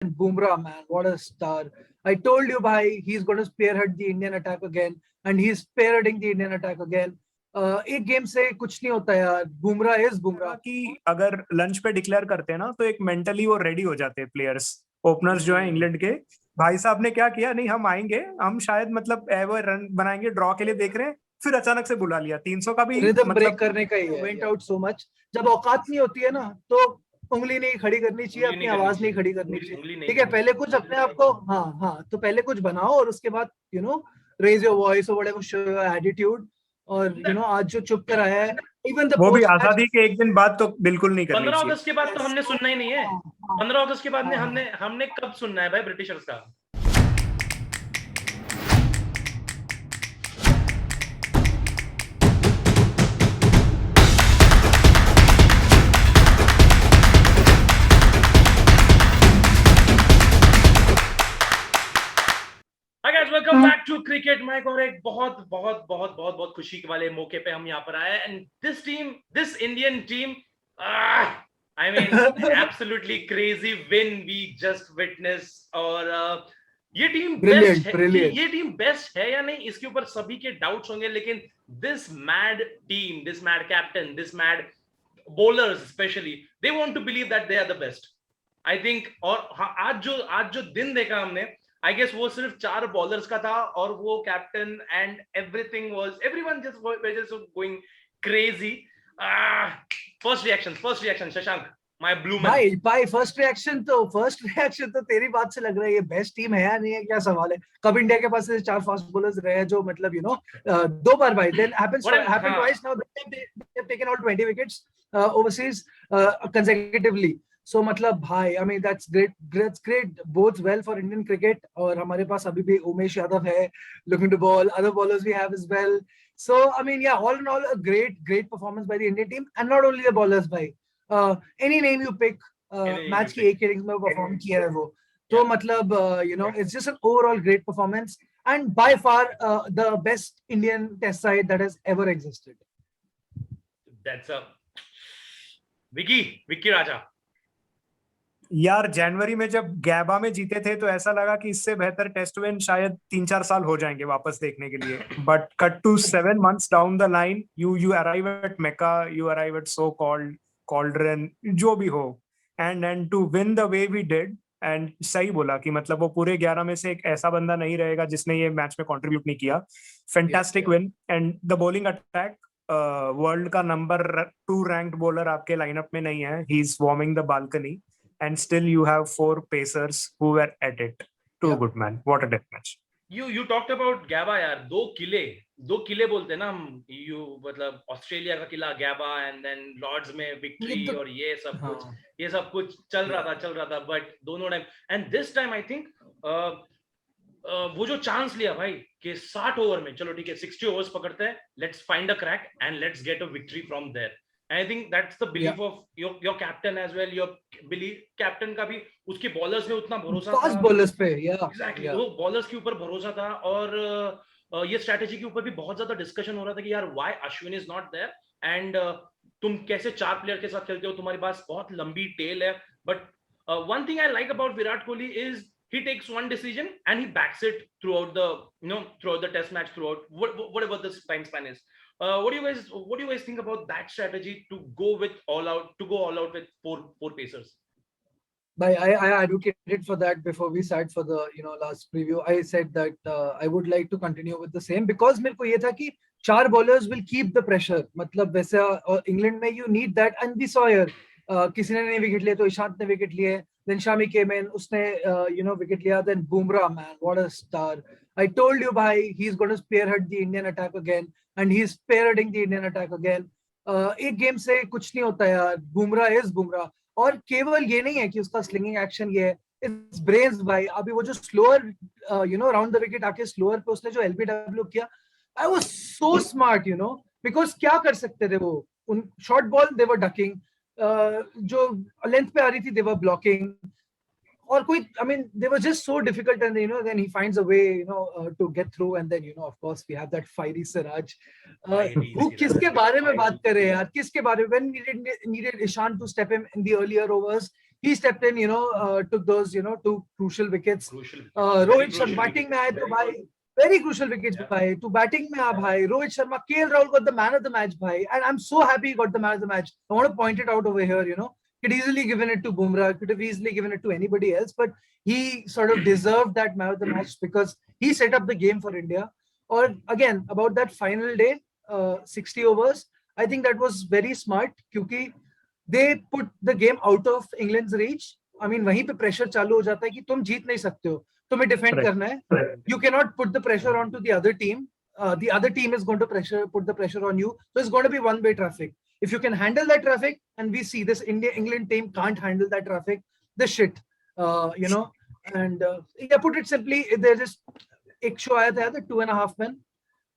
Bumrah, man, what a star. I told you, bhai, he's going to spearhead the Indian attack again, and he's spearheading the Indian attack again. एक game से कुछ नहीं होता यार. Bumrah is Bumrah. कि अगर lunch पे डिक्लेयर करते हैं ना तो एक मेंटली वो रेडी हो जाते हैं प्लेयर्स, ओपनर्स जो है इंग्लैंड के. भाई साहब ने क्या किया, नहीं हम आएंगे, हम शायद मतलब एवर रन बनाएंगे, ड्रॉ के लिए देख रहे हैं, फिर अचानक से बुला लिया 300 का भी रिदम मतलब ब्रेक करने का ही है. Went out so much. जब औकात नहीं होती है ना तो उंगली नहीं खड़ी करनी चाहिए, अपनी आवाज नहीं खड़ी करनी चाहिए. ठीक है, पहले कुछ अपने आप को हाँ तो पहले कुछ बनाओ और उसके बाद रेज योर वॉइस और व्हाटएवर, शो योर एटीट्यूड. और आज जो चुप कर आया है, इवन द वो भी आजादी के एक दिन बाद तो बिल्कुल नहीं करनी 15 अगस्त के बाद तो हमने सुनना ही नहीं है. 15 अगस्त के बाद हमने कब सुनना है भाई ब्रिटिशर्स का? Welcome back to cricket mic. और एक बहुत बहुत बहुत बहुत बहुत खुशी वाले मौके पे हम यहाँ पर आए. And this Indian team, I mean absolutely crazy win we just witness. और ये टीम बेस्ट है, ये टीम बेस्ट है या नहीं, इसके ऊपर सभी के डाउट्स होंगे. लेकिन this mad team, this mad captain, this mad bowlers especially, they want to believe that they are the best, I think. और आज जो दिन देखा हमने, I guess वो सिर्फ 4 बॉलर्स का था और वो captain and everyone just going crazy. First reaction Shashank, my blue man. भाई फर्स्ट रिएक्शन तो तेरी बात से लग रहा है ये बेस्ट टीम है या नहीं है, क्या सवाल है. कब इंडिया के पास से 4 फास्ट बॉलर्स रहे जो मतलब 2 बार भाई, then happened twice now. They've taken out 20 wickets overseas consecutively. So मतलब भाई, I mean that's great, bodes well for Indian cricket. और हमारे पास अभी भी उमेश यादव है looking to ball, other bowlers we have as well. So I mean yeah, all in all a great performance by the Indian team. And not only the bowlers भाई, any name you pick, match की एक innings में perform किया है वो, तो मतलब it's just an overall great performance and by far the best Indian test side that has ever existed. That's a Vicky राजा. यार जनवरी में जब गैबा में जीते थे तो ऐसा लगा कि इससे बेहतर टेस्ट विन शायद 3-4 साल हो जाएंगे वापस देखने के लिए. But cut to 7 months down the line, you arrive at Mecca, you arrive at so called Cauldron, जो भी हो, and to win the way we did. And सही बोला कि मतलब वो पूरे 11 में से एक ऐसा बंदा नहीं रहेगा जिसने ये मैच में कंट्रीब्यूट नहीं किया. Fantastic win. And the bowling attack, world का नंबर 2 रैंक्ड बॉलर आपके लाइनअप में नहीं है. He is warming the balcony and still you have 4 pacers who were at it. Too good, man. What a death match. You talked about गैबा यार. 2 किले बोलते हैं ना हम, मतलब ऑस्ट्रेलिया का किला गैबा एंड देन लॉर्ड्स में विक्ट्री और ये सब कुछ चल रहा था. बट दोनों time and this time I think वो जो चांस लिया भाई कि 60 ओवर में, चलो ठीक है 60 ओवर्स पकड़ते हैं, let's find a crack and let's get a victory from there. I think that's the belief of your captain as well. Your belief captain का भी उसके bowlers में उतना भरोसा था. Fast bowlers पे, exactly. वो bowlers के ऊपर भरोसा था. और ये strategy के ऊपर भी बहुत ज्यादा discussion हो रहा था कि यार why Ashwin is not there and तुम कैसे 4 player के साथ खेलते हो, तुम्हारे पास बहुत लंबी tail है. But one thing I like about Virat Kohli is he takes one decision and he backs it throughout the test match, throughout whatever the time span is. What do you guys think about that strategy to go all out with four pacers? I advocated for that before we sat for the last preview. I said that I would like to continue with the same because मेरे को ये था कि 4 bowlers will keep the pressure. मतलब वैसे England में you need that and we saw here. किसी ने नहीं विकेट लिए तो ईशांत ने विकेट लिए. Then Shami came in, उसने विकेट लिया. Then Bumrah, man, what a star. I told you, bhai, he's going to spearhead the Indian attack again, and he's spearheading the Indian attack again. एक game से कुछ नहीं होता यार. Bumrah is Bumrah. और केवल ये नहीं है कि उसका स्लिंगिंग एक्शन ये है, इट्स ब्रेन्स भाई. अभी वो जो स्लोअर राउंड द विकेट आके स्लोअर पे उसने जो एलबीडब्ल्यू किया, I was so smart because क्या कर सकते थे वो. उन शॉर्ट बॉल दे वर डकिंग, जो लेंथ पे आ रही थी दे वर ब्लॉकिंग, और कोई I mean they were just so difficult, and then he finds a way to get through, and then of course we have that fiery Siraj. वो किसके बारे में बात कर रहे हैं यार, किसके बारे में? When needed Ishan to step in the earlier overs, he stepped in, took those, 2 crucial wickets. Crucial. Rohit Sharma batting में आए तो भाई very crucial wickets भाई. To batting में आ भाई. Rohit Sharma, KL Rahul got the man of the match भाई, and I'm so happy he got the man of the match. I want to point it out over here. Could easily given it to Bumrah, could have easily given it to anybody else, but he sort of deserved that man of the match because he set up the game for India. Or again, about that final day, 60 overs, I think that was very smart क्योंकि they put the game out of England's reach. I mean, वहीं पे pressure चालू हो जाता है कि तुम जीत नहीं सकते हो, तुम्हें defend करना है. You cannot put the pressure onto the other team. The other team is going to put the pressure on you. So it's going to be one-way traffic. If you can handle that traffic, and we see this England team can't handle that traffic, the shit, and put it simply, there is एक show आया था, the 2.5 men,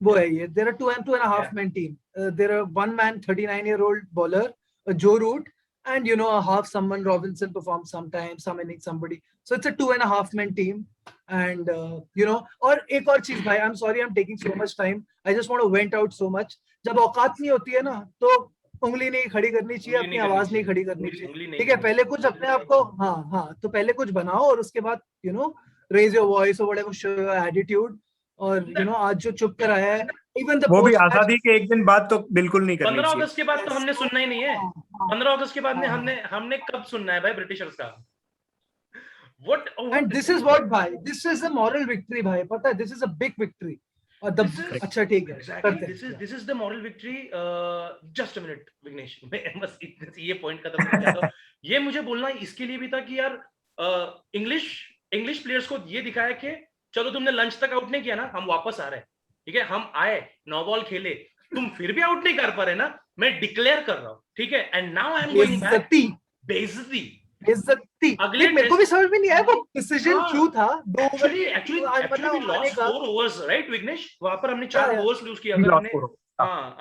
वो है ये. There are 2.5 men team. There are one man, 39-year-old bowler, Joe Root, and a half someone, Robinson performs sometimes, some innings somebody. So it's a 2.5 men team, and और एक और चीज भाई, I'm sorry I'm taking so much time. I just want to vent out so much. जब औकात नहीं होती है ना, तो उंगली नहीं खड़ी करनी चाहिए, अपनी आवाज नहीं खड़ी करनी चाहिए. ठीक है, पहले कुछ अपने आप को तो पहले कुछ बनाओ और उसके बाद raise your voice or whatever, show your attitude. और आज जो चुप कर आया है, even the वो भी आजादी के एक दिन बाद तो बिल्कुल नहीं करनी चाहिए. 15 अगस्त के बाद तो हमने सुनना ही नहीं है. 15 अगस्त के बाद में हमने कब सुनना है भाई ब्रिटिशर्स का? What? And this is what bhai, this is a moral victory bhai, पता है, this is a big victory. अच्छा ठीक है, exactly. This is the moral victory. Just a minute Vighnesh, मैं बस ये पॉइंट खत्म कर देता हूं. ये मुझे बोलना इसके लिए भी था कि यार इंग्लिश प्लेयर्स को ये दिखाया कि चलो तुमने लंच तक आउट नहीं किया ना, हम वापस आ रहे हैं. ठीक है, हम आए 9 बॉल खेले, तुम फिर भी आउट नहीं कर पा रहे ना, मैं डिक्लेयर कर रहा हूँ. ठीक है, and now I am going back. बेइज्जती अगले मेरे को भी समझ में नहीं आया वो डिसीजन क्यों था. Actually we lost 4 overs, right Vignesh? वहां पर हमने 4 overs लूज किया.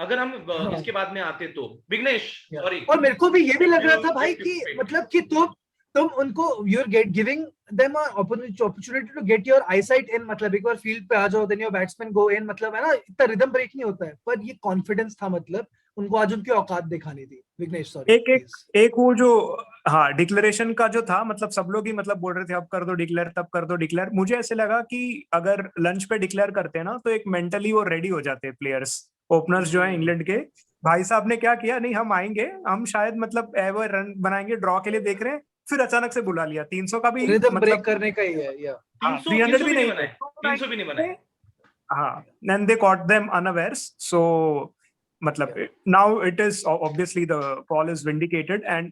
अगर हम इसके बाद में आते तो विघ्नेश, सॉरी. और मेरे को भी ये भी लग रहा था भाई कि मतलब कि तुम उनको you're giving them an opportunity to get your eyesight in. मतलब एक बार फील्ड पे आ जाओ, then your batsmen go in, मतलब है ना, इतना रिदम ब्रेक नहीं होता है. पर ये कॉन्फिडेंस था, मतलब उनको आज उनकी औकात दिखानी थी. विघ्नेश सॉरी. एक वो जो डिक्लेरेशन का जो था, मतलब सब लोग ही मतलब बोल रहे थे अब कर दो डिक्लेयर, तब कर दो डिक्लेयर. मुझे ऐसे लगा कि अगर लंच पे डिक्लेयर करते हैं ना, तो एक मेंटली वो रेडी हो जाते हैं प्लेयर्स, ओपनर्स जो है इंग्लैंड के. भाई साहब ने क्या किया, नहीं हम आएंगे, हम शायद मतलब एवर रन बनाएंगे, ड्रॉ के लिए देख रहे हैं, फिर अचानक से बुला लिया. 300 का भी रिदम ब्रेक करने का ही है. 300 भी नहीं बनाए, 300 भी नहीं बनाए. हाँ, and they caught them unawares. So मतलब now it is obviously the call is vindicated. And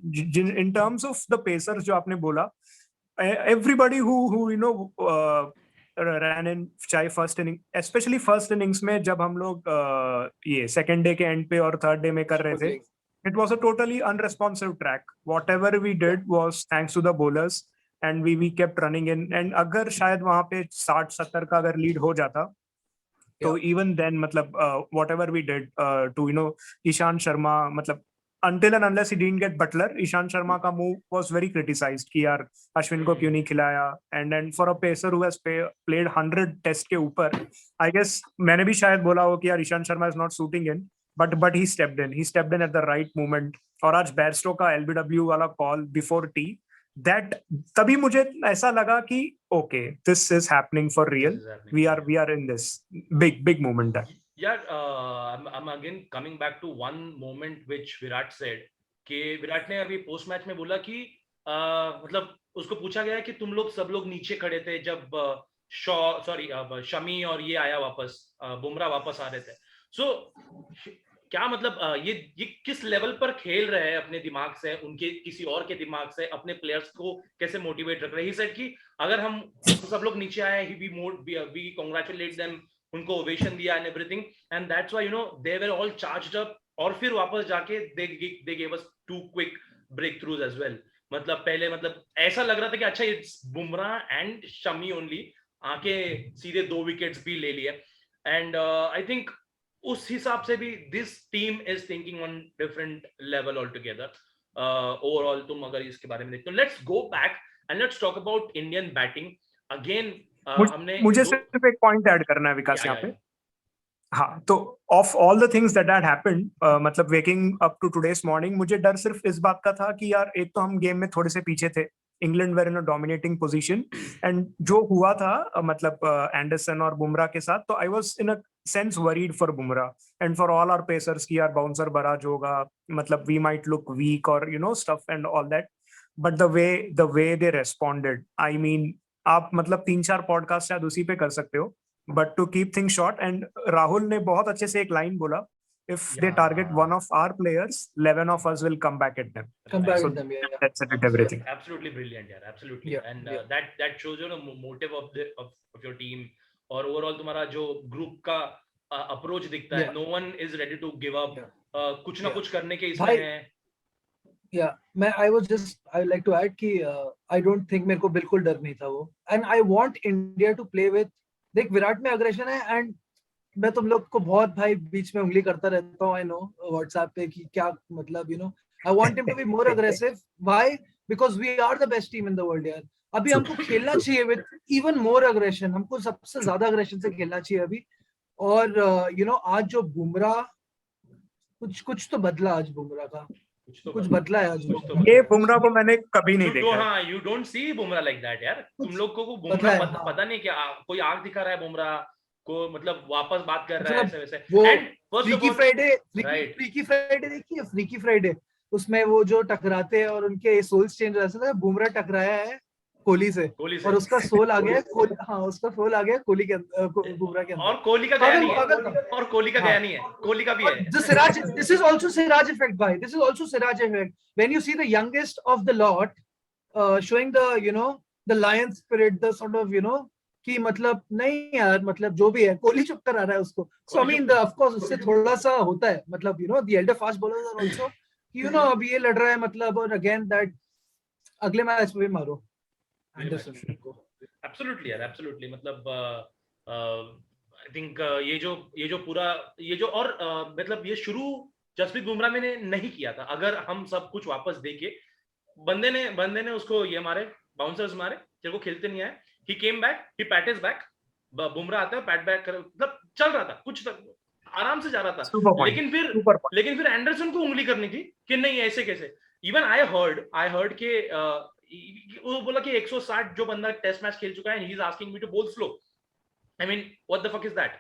in terms of the pacers जो आपने बोला, everybody who ran in चाहे first inning, especially first innings में जब हम लोग ये second day के end पे और third day में कर रहे थे, it was a totally unresponsive track. Whatever we did was thanks to the bowlers, and we kept running in. And अगर शायद वहाँ पे 60-70 का अगर lead हो जाता, तो even then मतलब whatever we did to Ishant Sharma, मतलब until and unless he didn't get Butler, Ishant Sharma का move was very criticized कि यार अश्विन को क्यों नहीं खिलाया. And then for a pacer who has played 100 test के ऊपर, I guess मैंने भी शायद बोला हो कि यार Ishant Sharma is not suiting in, but he stepped in at the right moment. और आज बैरस्टो का LBW वाला कॉल before tea, that तभी मुझे ऐसा लगा कि okay, this is happening for real. We are in this big moment. Yeah, I'm again coming back to one moment which Virat said कि विराट ने अभी पोस्ट मैच में बोला कि मतलब उसको पूछा गया कि तुम लोग सब लोग नीचे खड़े थे जब शमी और ये आया वापस, बुमराह वापस आ रहे थे. सो क्या मतलब ये किस लेवल पर खेल रहे हैं अपने दिमाग से, उनके किसी और के दिमाग से, अपने प्लेयर्स को कैसे मोटिवेट रख रहे हैं. ही सेड कि अगर हम सब लोग नीचे आए, वी कांग्रेचुलेट देम, उनको ओवेशन दिया and everything, and that's why they were all charged up. और फिर वापस जाके they give us 2 quick breakthroughs थ्रूज एज वेल. मतलब पहले मतलब ऐसा लग रहा था कि अच्छा it's Bumrah and Shami only, आके सीधे 2 विकेट्स भी ले लिए. एंड आई थिंक उस हिसाब से भी this team is thinking on different level all together. Overall तुम अगर इसके बारे में देखते हो, let's go back and let's talk about Indian batting again. हमने मुझे सिर्फ एक पॉइंट ऐड करना है विकास यहाँ पे. हाँ, तो of all the things that had happened, मतलब waking up to today's morning, मुझे डर सिर्फ इस बात का था कि यार एक तो हम गेम में थोड़े से पीछे थे, England were in a dominating position, and जो हुआ था मतलब एंडरसन और बुमराह के साथ, तो I was in a sense worried for Bumrah and for all our pacers की यार बाउंसर बराज होगा, मतलब वी माइट लुक वीक और you know stuff and all that, but the way they responded, I mean आप मतलब 3-4 podcast शायद उसी पे कर सकते हो, but to keep things short, and Rahul ने बहुत अच्छे से एक लाइन बोला, if they target one of our players, 11 of us will come back at them. Come back So at them, yeah. that's it, everything. Absolutely brilliant, yeah, absolutely. Yeah, And yeah. that shows you the motive of your team, और overall तुम्हारा जो group का approach दिखता है, Yeah. no one is ready to give up. Yeah. कुछ ना Yeah. कुछ करने के इसमें भाई, है. Yeah, I would like to add कि I don't think मेरे को बिल्कुल डर नहीं था वो, and I want India to play with, देख विराट में अग्रेशन है, एंड मैं तुम लोग को बहुत भाई बीच में उंगली करता रहता हूँ, आई नो व्हाट्सएप पे कि क्या मतलब, you know I want him to be more aggressive, why, because we are the best team in the world यार, अभी हमको खेलना चाहिए विद इवन मोर अग्रेशन, हमको सबसे ज्यादा अग्रेशन से खेलना चाहिए अभी, और यू नो आज जो बुमराह कुछ तो बदला, आज बुमराह का कुछ बदला है आज, ये बुमराह को मैंने कभी नहीं देखा। हाँ, you don't see Bumrah like that यार, तुम लोग को बुमराह पता नहीं क्या कोई आग दिखा रहा है बुमराह को, मतलब वापस बात कर रहा है ऐसे वैसे। वो फ्रीकी फ्राइडे देखिए, फ्रीकी फ्राइडे उसमें वो जो टकराते हैं और उनके सोल्स चेंज हो जाते हैं, बुमराह टकराया है कोहली से और उसका सोल आ गया, हाँ उसका सोल आ गया कोहली के बुमराह के अंदर, और कोहली का गया नहीं है, और कोहली का गया नहीं है, कोहली का भी है। This is also Siraj effect, bhai. This is also Siraj effect. When you see the youngest of the lot showing the, you know, the lion spirit, the sort of, you know, कि मतलब नहीं यार, मतलब जो भी है कोहली चुप कर आ रहा है उसको, so I mean of course उससे थोड़ा सा होता है, मतलब you know the elder fast bowlers are also, you know अब ये लड़ रहा है मतलब, और again that अगले मैच में भी मारो एंडरसन को। Absolutely यार, absolutely, मतलब I think ये जो पूरा ये जो और मतलब ये शुरू जसप्रीत बुमराह ने नहीं किया था, अगर हम सब कुछ वापस देखे, बंदे ने उसको ये मारे, बाउंसर्स मारे, तेरे को खेलते नहीं आए, he came back, he pat his back, Bumrah आता है पैट बैक कर, मतलब चल रहा था, कुछ आराम से जा रहा था, लेकिन फिर एंडरसन को उंगली करनी थी कि नहीं ऐसे कैसे। इवन आई हर्ड के वो बोला कि 160 जो बंदा टेस्ट मैच खेल चुका है, he is asking me to बोल slow, I mean what the fuck is that,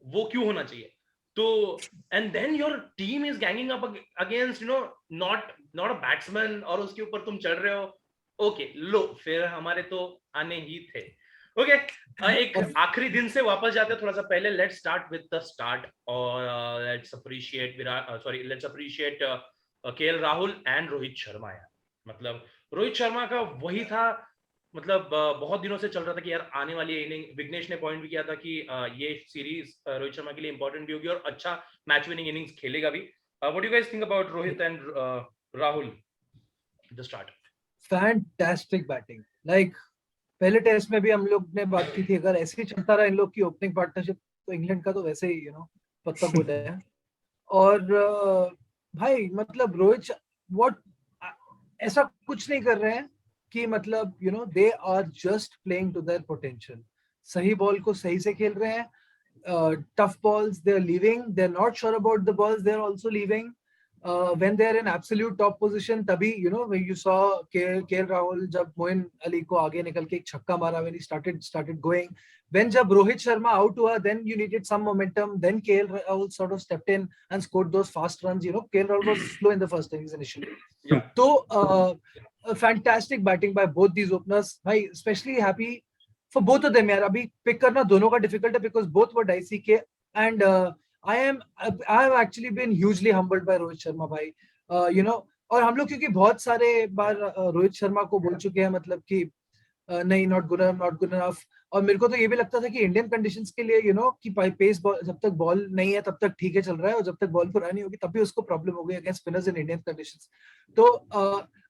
वो क्यों होना चाहिए? तो and then your team is ganging up against, you know, not a batsman, और उसके ऊपर तुम चढ़ रहे हो, ओके लो, फिर हमारे तो आने ही थे। ओके, एक आखिरी दिन से वापस जाते हैं थोड़ा सा पहले, let's start with the start, और let's appreciate KL Rahul and Rohit Sharma यार, मतलब रोहित शर्मा का वही था, मतलब बहुत दिनों से चल रहा था कि यार आने वाली इनिंग, विघ्नेश ने पॉइंट भी किया था कि ये सीरीज रोहित शर्मा के लिए इंपॉर्टेंट भी होगी और अच्छा मैच विनिंग इनिंग्स खेलेगा भी। What do you guys think about Rohit and Rahul the start? Fantastic batting, like पहले टेस्ट में भी हम लोग ने बात की थी, अगर ऐसे ही चलता रहा इन लोग की ओपनिंग पार्टनरशिप तो इंग्लैंड का तो वैसे ही, यू नो, पत्ता बोला है। और भाई मतलब रोहित व्हाट, ऐसा कुछ नहीं कर रहे हैं कि मतलब, you know, they are just playing to their potential, सही बॉल को सही से खेल रहे हैं, tough balls they are leaving, they are not sure about the balls, they are also leaving, when they are in absolute top position, तभी, you know, when you saw KL Rahul जब मोइन अली को आगे निकल के एक छक्का मारा, when he started going, when जब रोहित शर्मा out हुआ, then you needed some momentum, then KL Rahul sort of stepped in and scored those fast runs, you know, KL Rahul was slow in the first innings initially, yeah. So a fantastic batting by both these openers, भाई, especially happy for both of them यार, अभी pick करना दोनों का difficult है because both were dicey के, and I have actually been hugely humbled by Rohit Sharma भाई, you know, और हम लोग क्योंकि बहुत सारे बार रोहित शर्मा को बोल चुके हैं, मतलब कि नहीं, not good enough, और मेरे को तो ये भी लगता था कि इंडियन कंडीशंस के लिए, you know, कि पेस बॉल, जब तक बॉल नहीं है तब तक ठीक है चल रहा है, और जब तक बॉल पुरानी होगी तब भी उसको प्रॉब्लम होगी against spinners in Indian conditions. तो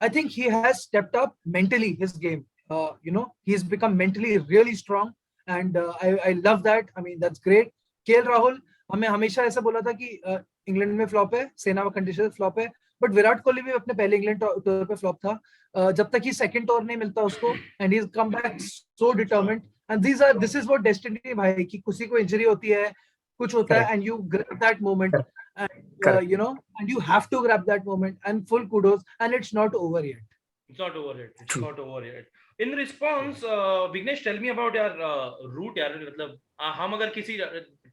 I think he has stepped up mentally his game, you know, he's become mentally really strong, and I love that, I mean that's great। KL Rahul, हमें हमेशा ऐसा बोला था कि England में flop है, सेना कंडीशन फ्लॉप है, बट विराट कोहली भी अपने पहले इंग्लैंड टूर पे फ्लॉप था, जब तक ही सेकंड टूर नहीं मिलता उसको, and he is come back so determined, and this is what destiny भाई, कि किसी को इंजरी होती है, कुछ होता है and you grab that moment and you know, and you have to grab that moment and full kudos, and it's not over yet. It's not over yet. It's True. not over yet. In response, Vignesh, tell me about your route यार. मतलब हम अगर किसी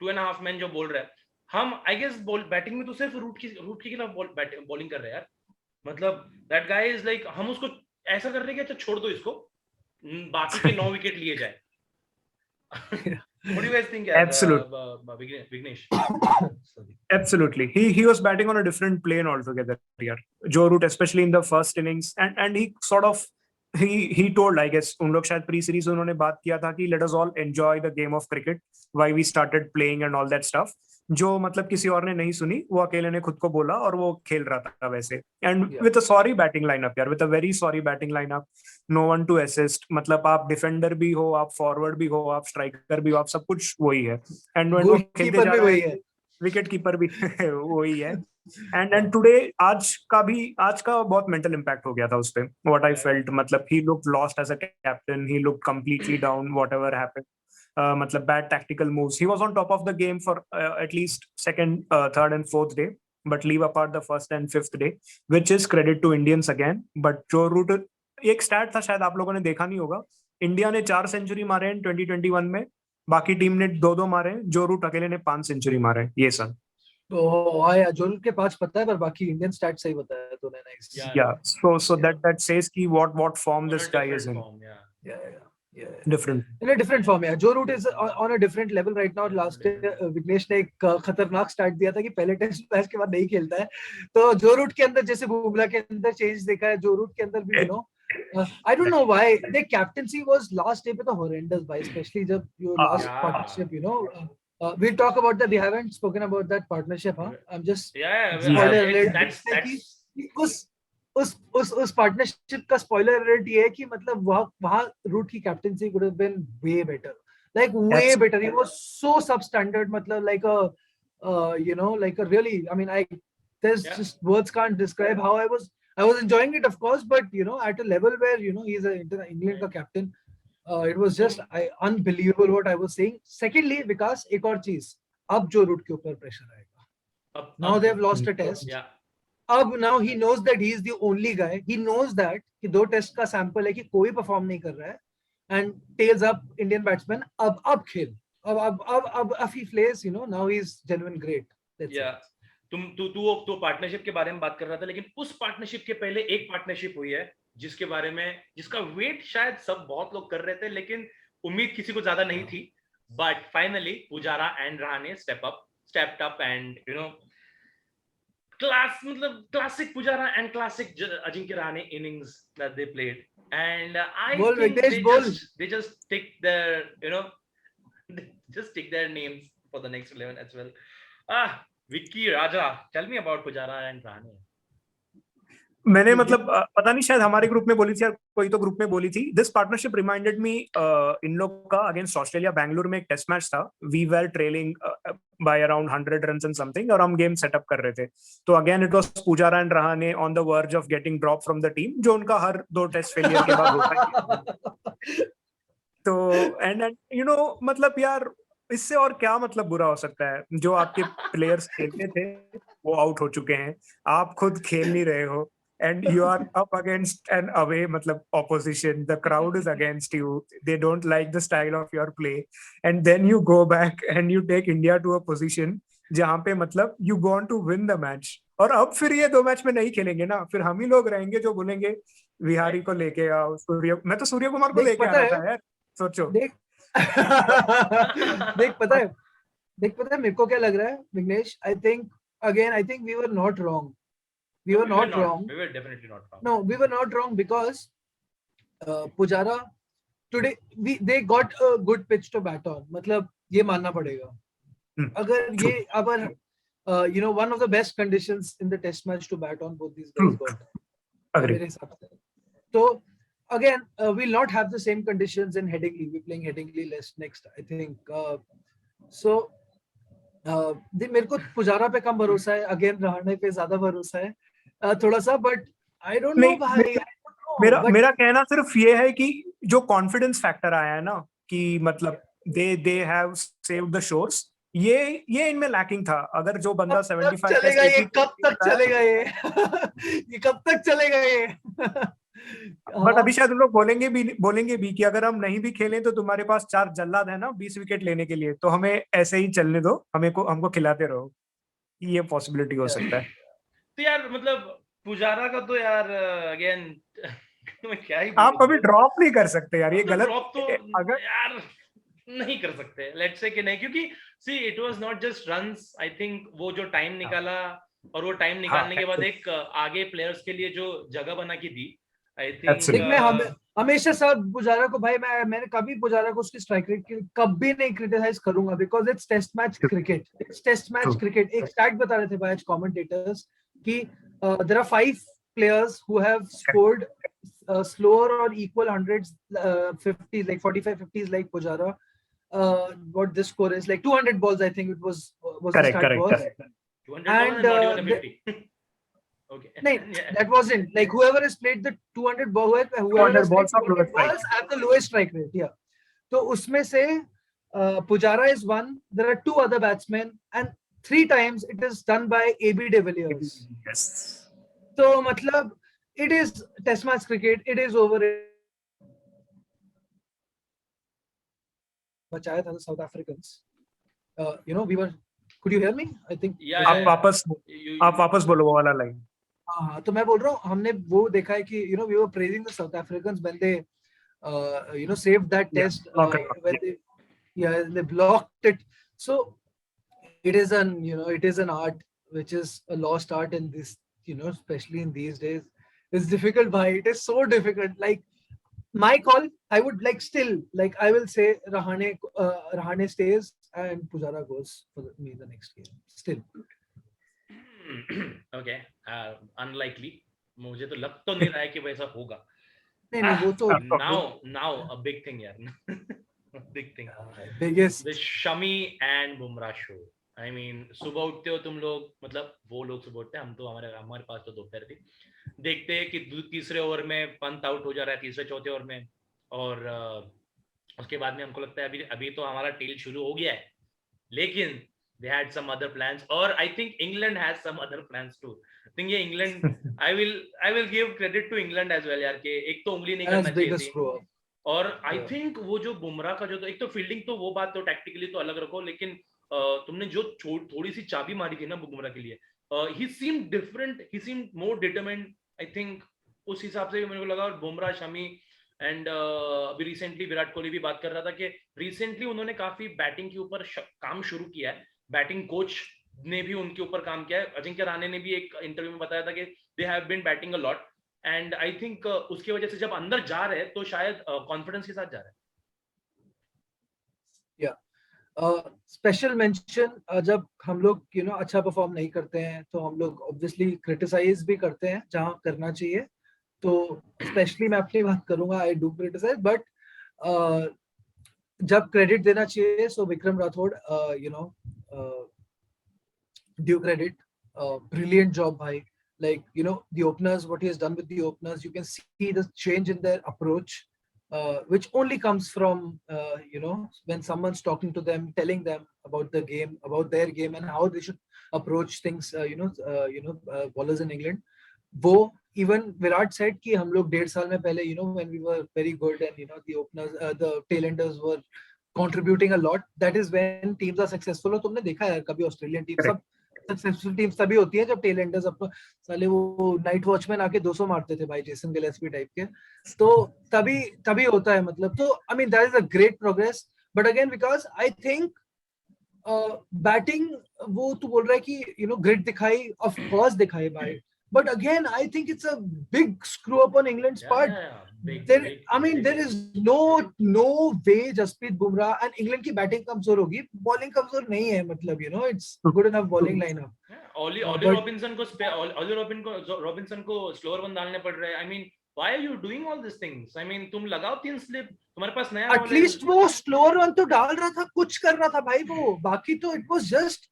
2.5 men जो बोल रहे हैं, हम I guess बैटिंग में तो सिर्फ रूट के खिलाफ बॉलिंग कर रहे हैं यार. मतलब that guy is like, हम उसको ऐसा कर रहे हैं कि अच्छा छोड़ दो इसको, बाकी के 9 विकेट लिए जाए. What do you guys think? Vignesh. Absolutely. He was batting on a different plane altogether here. Joe Root, especially in the first innings, and he sort of he told, I guess, उन लोग शायद pre series उन्होंने बात किया था कि let us all enjoy the game of cricket, why we started playing and all that stuff. जो मतलब किसी और ने नहीं सुनी, वो अकेले ने खुद को बोला और वो खेल रहा था वैसे. And with a sorry batting lineup यार, with a very sorry batting lineup, no one to assist. मतलब आप डिफेंडर भी हो, आप फॉरवर्ड भी हो, आप स्ट्राइकर भी हो, आप सब कुछ वही है. And when वो खेलते जा रहा है, विकेट कीपर भी वही है. And today आज का बहुत mental impact हो गया था उस पे. What I felt, मतलब he looked lost as a captain, he looked completely down whatever happened. मतलब bad tactical moves. He was on top of the game for at least second, third and fourth day, but leave apart the first and fifth day, which is credit to Indians again. But Joe Root, एक stat था शायद आप लोगों ने देखा नहीं होगा, India ने 4 सेंचुरी मारे हैं 2021 में, बाकी टीम ने 2 मारे हैं, जो रूट अकेले ने 5 सेंचुरी मारे हैं ये साल. जो रूट के 5 पता है, पर बाकी इंडियन स्टैट्स सही बताया तूने. नाइस. So that says कि what form this guy is in. Different. In a different form, yeah. Joe Root is on a different level right now. Last year Vignesh ने एक खतरनाक स्टार्ट दिया था कि पहले टेस्ट मैच के बाद नहीं खेलता है. तो जो रूट के अंदर जैसे बुमराह के अंदर चेंज देखा है, जो रूट के अंदर भी, you know, I don't know why their captaincy was last day पे तो horrendous by, especially जब your last partnership, you know. We'll talk about that. We haven't spoken about that partnership, huh? I'm just उस partnership का spoiler alert ये है कि मतलब वहां रूट की captaincy could have been way better, like way better. He was so substandard, मतलब like a you know, like a really, I mean, there's just words can't describe how I was enjoying it, of course, but you know, at a level where, you know, he's an England ka captain. It was just unbelievable what I was saying. Secondly, Vikas, एक और चीज, अब जो root के ऊपर pressure आएगा. Now they've lost a test. अब now he knows that he is the only guy. He knows that कि 2 टेस्ट का सैंपल है कि कोई परफॉर्म नहीं कर रहा है, and tails up Indian batsman. अब खेल. अब if he plays, you know, now he's genuine great. तू पार्टनरशिप के बारे में बात कर रहा था, लेकिन उस पार्टनरशिप के पहले एक पार्टनरशिप हुई है जिसका वेट शायद सब बहुत लोग कर रहे थे, लेकिन उम्मीद किसी को ज्यादा नहीं थी. But finally Pujara and Rahane stepped up and, you know, classic Pujara and classic Ajinkya Rahane innings that they played, and I think they just take their, you know, just take their names for the next 11 as well. Vicky Raja, tell me about Pujara and Rahane. मैंने मतलब पता नहीं, शायद हमारे group में बोली थी या कोई तो ग्रुप में बोली थी. दिस पार्टनरशिप रिमाइंडेड मी इन लोग का अगेंस्ट ऑस्ट्रेलिया बैंगलोर में एक टेस्ट मैच था. We were trailing by around 100 runs and something, और हम गेम सेटअप कर रहे थे. तो again it was Pujara and Rahane on the verge of getting dropped from the team, जो उनका हर 2 टेस्ट फेलियर के बाद होता है. तो एंड यू नो, मतलब यार इससे और क्या मतलब बुरा हो सकता है. जो आपके प्लेयर्स खेलते थे वो आउट हो चुके हैं, आप खुद खेल नहीं रहे हो, and you are up against an away, मतलब opposition, the crowd is against you, they don't like the style of your play, and then you go back and you take India to a position जहाँ पे मतलब you want to win the match. और अब फिर ये 2 match में नहीं खेलेंगे ना, फिर हम ही लोग रहेंगे जो बोलेंगे विहारी को लेके आओ, मैं तो सूर्य कुमार को लेके आ रहा था यार. सोचो. देख पता है मेरे को क्या लग रहा है Vighnesh. I think we were not wrong. We were definitely not wrong. No, we were not wrong because Pujara today they got a good pitch to bat on. मतलब ये मानना पड़ेगा. अगर ये you know, one of the best conditions in the test match to bat on, both these guys got. मेरे हिसाब से. So again, we'll not have the same conditions in Headingley. We're playing Headingley next, I think. So मेरे को पुजारा पे कम भरोसा है, again Rahane पे ज्यादा भरोसा है थोड़ा सा, बट आई डोंट नो भाई. मेरा कहना सिर्फ ये है कि जो कॉन्फिडेंस फैक्टर आया है ना, कि मतलब they have saved the shores, ये इनमें लैकिंग था। अगर जो बंदा 75 चलेगा टेस्ट ये, कब तक चलेगा ये? ये कब तक चलेगा ये? बट अभी शायद हम लोग बोलेंगे भी कि अगर हम नहीं भी खेलें तो तुम्हारे पास 4 जल्लाद है ना 20 विकेट लेने के लिए, तो हमें ऐसे ही चलने दो, हमको खिलाते रहो। ये पॉसिबिलिटी हो सकता है। तो यार मतलब पुजारा का तो यार अगेन मैं क्या ही आप कभी ड्रॉप नहीं कर सकते यार, ये तो गलत। ड्रॉप तो अगर यार नहीं कर सकते, लेट्स से कि नहीं, क्योंकि see it was not just runs, I think वो जो टाइम निकाला और वो टाइम निकालने के बाद एक आगे प्लेयर्स के लिए जो जगह बना के दी, आई थिंक देख मैं हमेशा सब पुजारा को भाई मैंने कभी पुजारा को उसकी स्ट्राइक रेट की कभी नहीं क्रिटिसाइज करूंगा, because it's test match cricket, it's test match cricket. एक स्टैट बता रहे थे भाई कमेंटेटर्स कि there are 5 players who have scored slower or equal hundreds, 50s, like 45 50s, like Pujara. What this score is, like 200 balls, I think it was correct, the stat was. 200 And not even a 50. Okay. No, that wasn't like whoever has played the 200 balls at the lowest strike rate. Yeah. So usme se Pujara is one. There are 2 other batsmen, and 3 times it is done by AB de Villiers. Yes. So matlab it is test match cricket. It is over. बचाया था South Africans. We were. Could you hear me? I think. Yeah. आप वापस बोलो वो वाला line. हाँ, तो मैं बोल रहा हूँ हमने वो देखा है कि we were praising the South Africans when they saved that test, when they blocked it. So it is an art which is a lost art in this, especially in these days. It's difficult, bhai. It is so difficult. Like my call, I would I will say Rahane stays and Pujara goes for me the next game. Still. Okay. Unlikely. मुझे तो लग तो नहीं रहा है कि वैसा होगा। नहीं वो तो now a big thing यार। big thing. Biggest. The Shami and Bumrah show. I mean, सुबह उठते हो तुम लोग, मतलब वो लोग सुबह उठते हैं, हम तो हमारे पास तो दोपहर थी, देखते हैं कि तीसरे ओवर में पंत आउट हो जा रहा है, तीसरे चौथे ओवर में, और उसके बाद में हमको लगता है अभी तो हमारा टेल शुरू हो गया है, लेकिन they had some other plans, or I think England has some other plans too. I think ये England, I will give credit to England as well यार, कि एक तो उंगली नहीं करना चाहिए थी, और I think वो जो बुमराह का जो, तो एक तो फील्डिंग तो वो बात तो टैक्टिकली तो अलग रखो, लेकिन तुमने जो थोड़ी सी चाबी मारी थी ना बुमराह के लिए, he seemed different, he seemed more determined, I think उस हिसाब से भी मेरे को लगा। और बुमराह, शमी एंड अभी रिसेंटली विराट कोहली भी बात कर रहा था कि रिसेंटली उन्होंने काफी बैटिंग के ऊपर काम शुरू किया है, बैटिंग कोच ने भी उनके ऊपर काम किया है। अजिंक्य रहाणे ने भी एक इंटरव्यू में बताया था कि they have been batting a lot, and I think उसकी वजह से जब अंदर जा रहे हैं तो शायद कॉन्फिडेंस के साथ जा रहे हैं। स्पेशल मेंशन, जब हम लोग अच्छा परफॉर्म नहीं करते हैं तो हम लोग ऑब्वियसली क्रिटिसाइज भी करते हैं जहां करना चाहिए, तो स्पेशली मैं अपनी बात करूंगा, आई डू क्रिटिसाइज, बट जब क्रेडिट देना चाहिए, सो Vikram Rathore, due credit, brilliant job, bhai. Like the openers, what he has done with the openers, you can see the change in their approach, which only comes from when someone's talking to them, telling them about the game, about their game, and how they should approach things. Bowlers in England, वो even Virat said कि हम लोग 1.5 साल में पहले, when we were very good and the openers, the tailenders were contributing a lot, that is when teams are successful. और तुमने देखा है कभी ऑस्ट्रेलियन टीम सब सक्सेसफुल टीम्स तभी होती है जब टेलेंडर्स अपना, साले वो नाइट वॉचमैन आके 200 मारते थे भाई, जेसन गिलेस्पी टाइप के, तो तभी होता है, मतलब। तो I mean that is a great progress, but again because I think batting, वो तू बोल रहा है कि ग्रिट दिखाई, ऑफ कोर्स दिखाई भाई, but again I think it's a big screw up on England's part. There is no way Jasprit Bumrah and England की बैटिंग कमजोर होगी, बॉलिंग कमजोर नहीं है, मतलब it's good enough bowling lineup. Ollie Robinson को स्लोअर वन डालने पड़ रहे हैं. I mean, why are you doing all these things? I mean, तुम लगाओ 3 स्लिप, तुम्हारे पास नया, at least वो स्लोअर वन तो डाल रहा था, कुछ कर रहा था भाई वो, बाकी तो it was just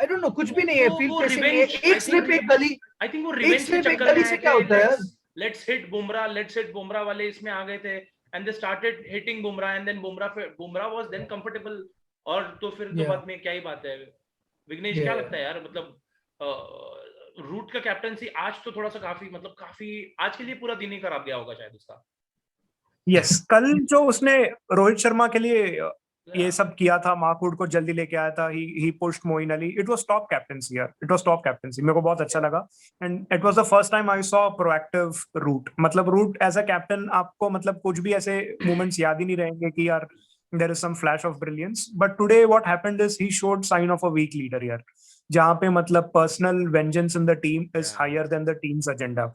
I don't know, कुछ भी नहीं है, फील्ड प्रेसिंग, एक स्लिप एक गली, आई थिंक वो रिवेंज के चक्कर में क्या होता है, लेट्स हिट बुमराह वाले इसमें आ गए थे, and they started hitting Bumrah, and then Bumrah was then comfortable और तो फिर तो Yeah. बात में क्या ही बात है। विघ्नेश, क्या Yeah. लगता है यार, मतलब रूट का कैप्टनसी आज तो थोड़ा सा काफी आज के लिए पूरा दिन ही खराब गया होगा शायद उसका। यस, कल जो उसने रोहित शर्मा के लिए ये सब किया था, मार्कवुड को जल्दी लेके आया था, he pushed Moeen Ali, it was top captaincy यार, इट वाज टॉप कैप्टनसी, मेरे को बहुत अच्छा लगा। And it was the first time I saw proactive Root, मतलब रूट एज अ कैप्टन आपको मतलब कुछ भी ऐसे मोमेंट्स याद ही नहीं रहेंगे कि यार there is some flash of brilliance, but today what happened is he showed sign of a weak leader यार, जहां पे मतलब personal vengeance in the team is higher than the team's agenda.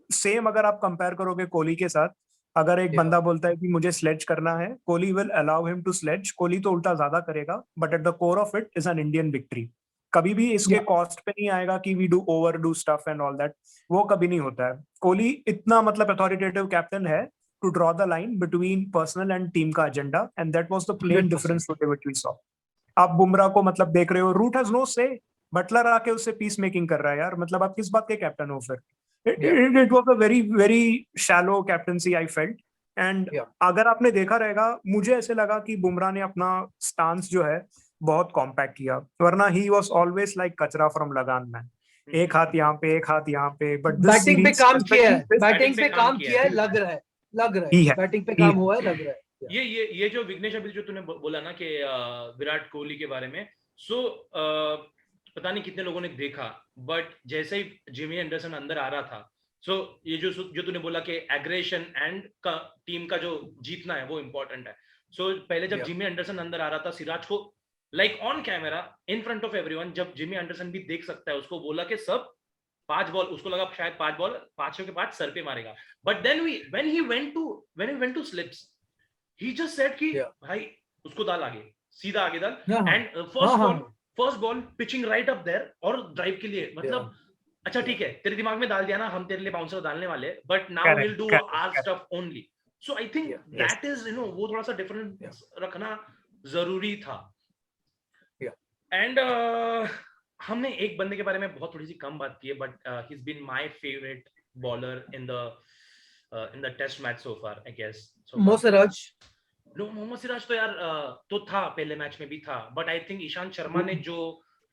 Same अगर आप कंपेयर करोगे कोहली के साथ, अगर एक बंदा बोलता है कि मुझे स्लेज करना है, Kohli will allow him to sledge, Kohli तो उल्टा ज्यादा करेगा, but at the core of it is an Indian victory. कभी भी इसके कॉस्ट पे नहीं आएगा कि we do over do stuff and all that, वो कभी नहीं होता है। कोहली इतना मतलब अथॉरिटेटिव कैप्टन है to draw the line between personal and team का agenda, and that was the plain difference today which we saw. आप बुमराह को मतलब देख रहे हो, Root has no say, Buttler आके उससे पीस मेकिंग कर रहा है यार, मतलब आप किस बात के कैप्टन हो फिर? It was a very shallow captaincy I felt, and अगर आपने देखा रहेगा, मुझे ऐसे लगा कि बुमराह ने अपना स्टांस जो है बहुत कॉम्पैक्ट किया, वरना ही वाज ऑलवेज लाइक कचरा फ्रॉम लगान मैन, एक हाथ यहाँ पे एक हाथ यहाँ पे, बट बैटिंग पे काम किया है, बैटिंग पे काम किया है, लग रहा है बैटिंग पे काम हुआ है, लग रहा है। ये जो विघ्नेश अभी जो तूने बोला ना कि विराट कोहली के बारे में, सो पता नहीं कितने लोगों ने देखा, बट जैसे ही जिमी एंडरसन अंदर आ रहा था, सो ये जो तूने बोला कि एग्रेशन एंड का टीम का जो जीतना है वो इम्पोर्टेंट है। सो पहले जब जिमी एंडरसन अंदर आ रहा था, सिराज को like on camera in front of everyone, जब जिमी एंडरसन भी देख सकता है, उसको बोला कि सब 5 बॉल, उसको लगा शायद 5 बॉल 5 के 5 सर पे मारेगा, but then when he went to slips, he just said कि भाई उसको डाल आगे, सीधा आगे डाल, and first ball pitching right up there और ड्राइव के लिए, मतलब अच्छा ठीक है, तेरे दिमाग में डाल दिया ना, हम तेरे लिए बाउंसर डालने वाले, but now will do our stuff only. So I think that is वो थोड़ा सा डिफरेंस रखना जरूरी था। एंड हमने एक बंदे के बारे में बहुत थोड़ी सी कम बात की है, but he is been my favourite bowler in the test match so far, I guess. Mohammed Siraj तो यार तो था, पहले मैच में भी था, but I think Ishant Sharma ने जो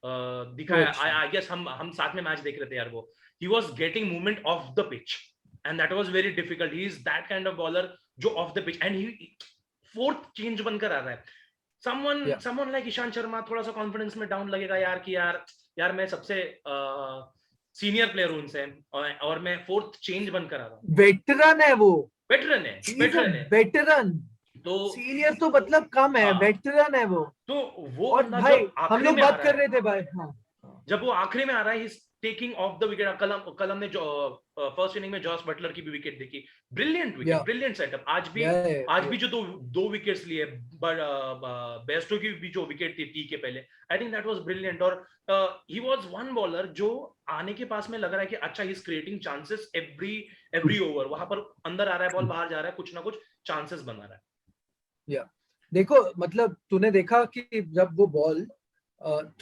दिखाया, आई गेस हम साथ में मैच देख रहे थे यार, वो he was getting movement off the pitch and that was very difficult. He is that kind of bowler जो off the pitch, and he fourth change बनकर आ रहा है। समवन लाइक ईशांत शर्मा थोड़ा सा कॉन्फिडेंस में डाउन लगेगा यार कि यार मैं सबसे सीनियर प्लेयर हूं उनसे, और मैं फोर्थ चेंज बनकर आ रहा हूं। वेटरन है वो, वेटरन तो सीनियर तो मतलब कम है, वेटरन है वो। तो वो और भाई हम लोग बात कर रहे थे भाई, जब वो आखिरी में आ रहा है, टेकिंग ऑफ द विकेट। कलम ने जो फर्स्ट इनिंग में जॉस बटलर की भी विकेट देखी, ब्रिलियंट विकेट, ब्रिलियंट सेटअप। आज भी जो दो विकेट्स लिए, बेस्टो की भी जो विकेट थी टी के पहले, आई थिंक दैट वाज ब्रिलियंट। और ही वाज वन बॉलर जो आने के पास में लग रहा है कि अच्छा, he is creating chances every over, वहां पर अंदर आ रहा है बॉल, बाहर जा रहा है, कुछ ना कुछ चांसेस बना रहा है। देखो मतलब तूने देखा कि जब वो बॉल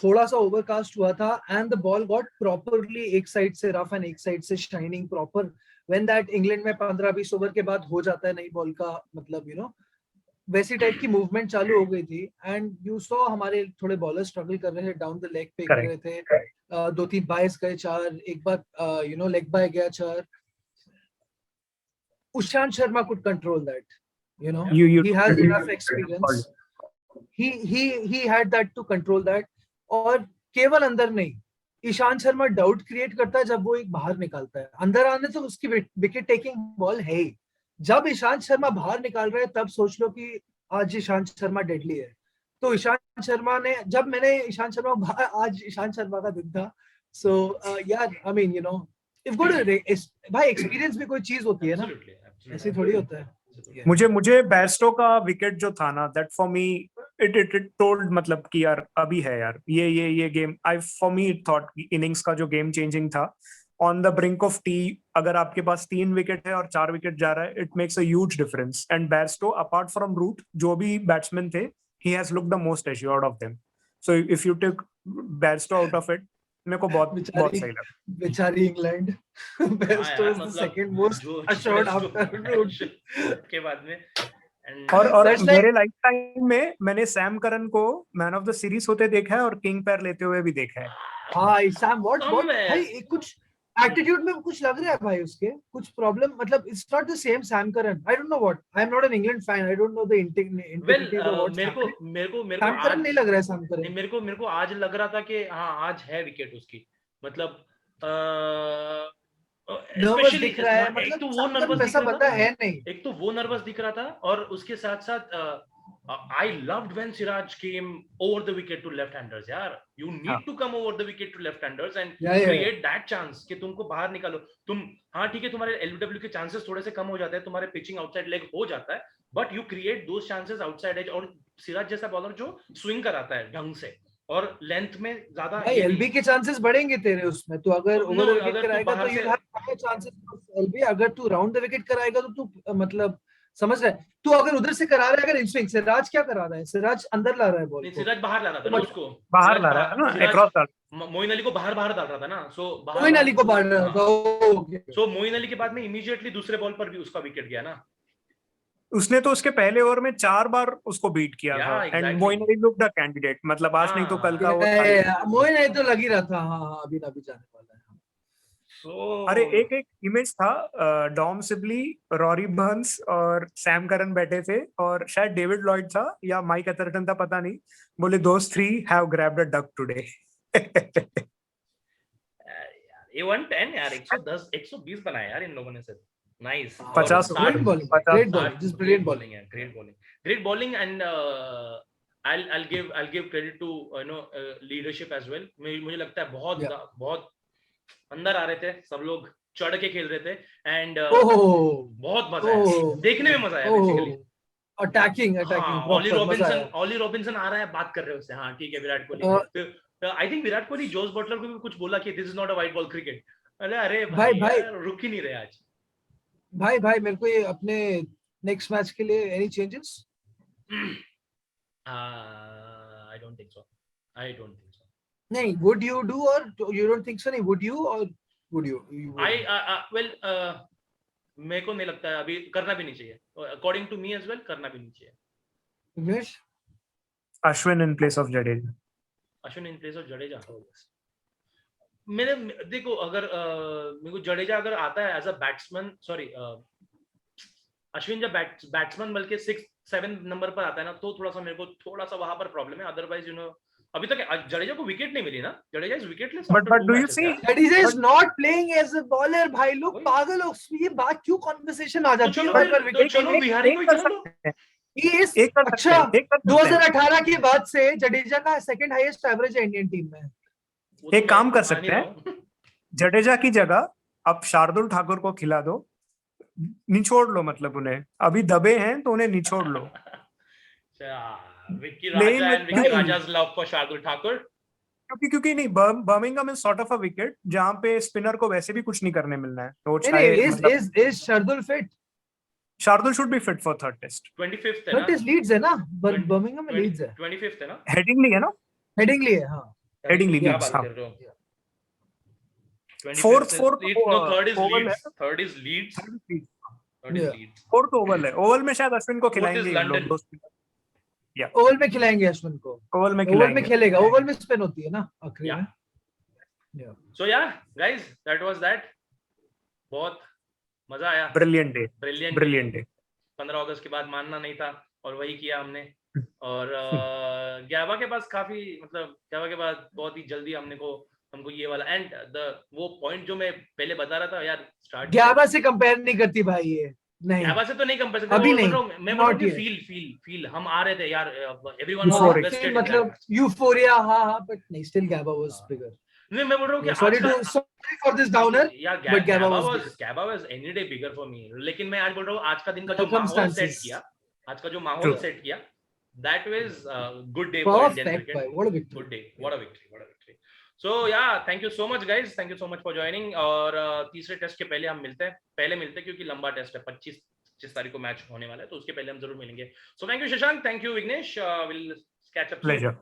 थोड़ा सा ओवरकास्ट हुआ था and the ball got properly एक साइड से रफ एंड एक साइड से shining proper, when that England में 15-20 ओवर के बाद हो जाता है नई बॉल का, मतलब यू नो वैसी टाइप की मूवमेंट चालू हो गई थी। एंड यू सॉ हमारे थोड़े बॉलर स्ट्रगल कर रहे थे, डाउन द लेग पे कर रहे थे, 2-3 बाइस गए, 4 एक बार यू नो लेग बाय गया 4। Ishant Sharma could control that, you know, he has enough experience, he had that to control that। और केवल अंदर नहीं, ईशांत शर्मा डाउट क्रिएट करता है जब वो एक बाहर निकालता है, अंदर आने से उसकी विकेट टेकिंग बॉल है ही। जब ईशांत शर्मा बाहर निकाल रहा है तब सोच लो कि आज ईशांत शर्मा डेडली है। तो ईशांत शर्मा ने, जब मैंने ईशांत शर्मा, आज ईशांत शर्मा का दिन था, सो यार I mean you know if good भाई, एक्सपीरियंस भी कोई चीज होती है ना, ऐसे थोड़ी होता है। मुझे बेस्टो का विकेट जो था ना, that for me it told मतलब कि यार अभी है यार, ये game, I for me it thought innings का जो गेम चेंजिंग था, on the brink of tea, अगर आपके पास 3 विकेट है और 4 विकेट जा रहा है, it makes a huge difference. And Bairstow apart from Root, जो भी बैट्समैन थे, he has looked the most assured of them. So if you take Bairstow out of it, मेरे को बहुत सही लगा। बेचारी England, Bairstow is the second most assured after Root के बाद में। And और That's like- मेरे लाइफ टाइम में मैंने सैम करन को मैन ऑफ द सीरीज होते देखा है और किंग पैर लेते हुए भी देखा है। हाँ सैम व्हाट Somewhere. भाई कुछ एटीट्यूड में कुछ लग रहा है भाई उसके कुछ प्रॉब्लम मतलब it's not the same Sam Curran I don't know what I am not an England fan I don't know the integrity of what's मेरे को सैम करन आज नहीं लग रहा है सैम नहीं, करन मेरे को आज लग रहा था कि हाँ आज है विकेट उसकी, मतलब नर्वस स्पेशली दिख रहा है एक मतलब तो वो सैम करन नर्वस दिख वैसा रहा बंदा था, है नहीं एक तो वो नर्वस दिख रहा था और उसके साथ साथ I loved when Siraj came over the wicket to left handers. यार यू हाँ। Need to come over the wicket to left handers and Yeah, yeah. Create that chance कि तुमको बाहर निकालो तुम। हाँ ठीक है, तुम्हारे एलबीडब्ल्यू के चांसेस थोड़े से कम हो जाते हैं, तुम्हारे पिचिंग आउटसाइड लेग हो जाता है, but you create those chances outside edge. और सिराज जैसा बॉलर जो स्विंग कराता है ढंग से और लेंथ में ज्यादा भाई एलबी के चांसेस बढ़ेंगे तेरे उसमें तो अगर तो ओवर no, द विकेट अगर तू कराएगा बाहर तो यू से- हैव हाई चांसेस एलबी अगर तू राउंड द विकेट कराएगा तो तू मतलब समझ रहा है तू अगर उधर से करा रहा है अगर इन स्विंग सिराज क्या करा रहा है सिराज अंदर ला रहा है बॉल नहीं, को सिराज बाहर ला रहा था ना मतलब उसको, बाहर सिराज ला रहा है ना, सिराज अक्रॉस डाल। मोइन अली को बाहर बाहर डाल रहा था ना, सो मोइन अली को बाढ़ रहा था ओके सो मोइन अली के बाद में इमीडिएटली दूसरे बॉल पर भी उसका विकेट गया ना। उसने तो उसके पहले ओवर में 4 बार उसको बीट किया Yeah, था and exactly. Moeen Ali look the candidate, मतलब आज नहीं तो कल का वो था। मोइन अली तो लग ही रहा था हाँ अभी ना भी जाने वाला है So अरे एक इमेज था डॉम सिबली, रॉरी बर्न्स और सैम करन बैठे थे और शायद डेविड लॉयड था या माइक एथरटन था, पता नहीं, बोले those three have grabbed a duck today. ये 110 यार 110 120 बनाया यार इन लोगों ने सिर्फ। Nice 50 great bowling great bowling just brilliant bowling है, great bowling and I'll give credit to leadership as well। मुझे लगता है बहुत Yeah. बहुत अंदर आ रहे थे सब लोग, चढ़ के खेल रहे थे एंड ओह बहुत मजा आया, देखने में मजा आया बेसिकली। अटैकिंग ऑली रॉबिन्सन आ रहा है, बात कर रहे हो उससे, हाँ ठीक है Virat Kohli. I think Virat Kohli Jos Buttler को भी कुछ बोला कि this is not a white ball cricket. अरे भाई यार रुक ही नहीं रहे आज। भाई मेरे को ये अपने नेक्स्ट मैच के लिए any changes I don't think so. नहीं would you do or you don't think so नहीं would you or would you well मेरे को नहीं लगता है अभी करना भी नहीं चाहिए, according to me as well करना भी नहीं चाहिए। Vignesh Ashwin in place of Jadeja. Ashwin in place of Jadeja. मेरे देखो अगर मेरे को जडेजा अगर आता है as a batsman, sorry Ashwin जब बैट्समैन बल्कि 6-7 नंबर पर आता है ना तो थोड़ा सा मेरे को थोड़ा सा वहां पर प्रॉब्लम है। अदरवाइज अभी तक जडेजा को विकेट नहीं मिली ना, Jadeja is wicketless. But do you see Jadija is not playing as a bowler भाई लोग पागल हो, ये बात क्यों कन्वर्सेशन आ जाती है हर बार विकेट चलो बिहारी को ही चला लो। अच्छा 2018 के बाद से जडेजा का सेकंड हाईएस्ट एवरेज है इंडियन टीम में। एक काम कर सकते हैं, जडेजा की जगह अब शार्दुल ठाकुर को खिला दो, निचोड़ लो, मतलब उन्हें अभी दबे हैं तो उन्हें निचोड़ लो। विक्की राजा एंड विक्की राजा's love for शार्दुल ठाकुर, क्योंकि नहीं, Birmingham is sort of a wicket जहां पे स्पिनर को वैसे भी कुछ नहीं करने मिलना है, तो is Shardul fit? Shardul should be fit for third test. 25th है ना, थर्ड टेस्ट लीड्स है ना, बर्मिंघम में लीड्स है, 25th है ना, हेडिंगली है ना, हेडिंगली है हाँ, हेडिंगली क्या लीड्स। बात हाँ, कर रहे हो? 25th fourth no, third is Oval Leeds, third is Leeds, third is Yeah. Leeds, fourth Oval है, ओवल में शायद अश्विन को Fourth is खिलाएंगे ये London. लोग, ओवल में खिलाएंगे अश्विन को, ओवल में ओवल में खिलाएंगे। खेलेगा, ओवल में स्पिन होती है ना आखिरी Yeah. में। So yeah, guys, that was that. बहुत मजा आया, brilliant day, brilliant brilliant day. 15 अगस्त के बाद मानना नहीं था और वही किया हमने। और गैबा के पास काफी, मतलब गैबा के बाद बहुत ही जल्दी हमको ये वाला एंड वो पॉइंट जो मैं पहले बता रहा था यार, स्टार्ट गैबा से कंपेयर नहीं करती भाई ये, नहीं गैबा से तो नहीं कंपेयर, अभी नहीं, मैं बोल रहा हूँ फील हम आ रहे थे यार, एवरीवन वाज इन्वेस्टेड, मतलब यूफोरिया हाँ बट नहीं, स्टिल गैबा वाज बिगर। नहीं मैं बोल रहा हूँ कि sorry for this downer, but गैबा was any day bigger for me. लेकिन मैं आज बोल रहा हूँ आज का दिन का जो माहौल सेट किया, आज का जो माहौल सेट किया, that was good day for Indian cricket, good day, what a victory. So yeah thank you so much guys, thank you so much for joining. और तीसरे टेस्ट के पहले हम मिलते हैं क्योंकि लंबा टेस्ट है, 25 तारीख को मैच होने वाला है, तो उसके पहले हम जरूर मिलेंगे। So thank you Shashank, thank you Vignesh, will catch up. Pleasure.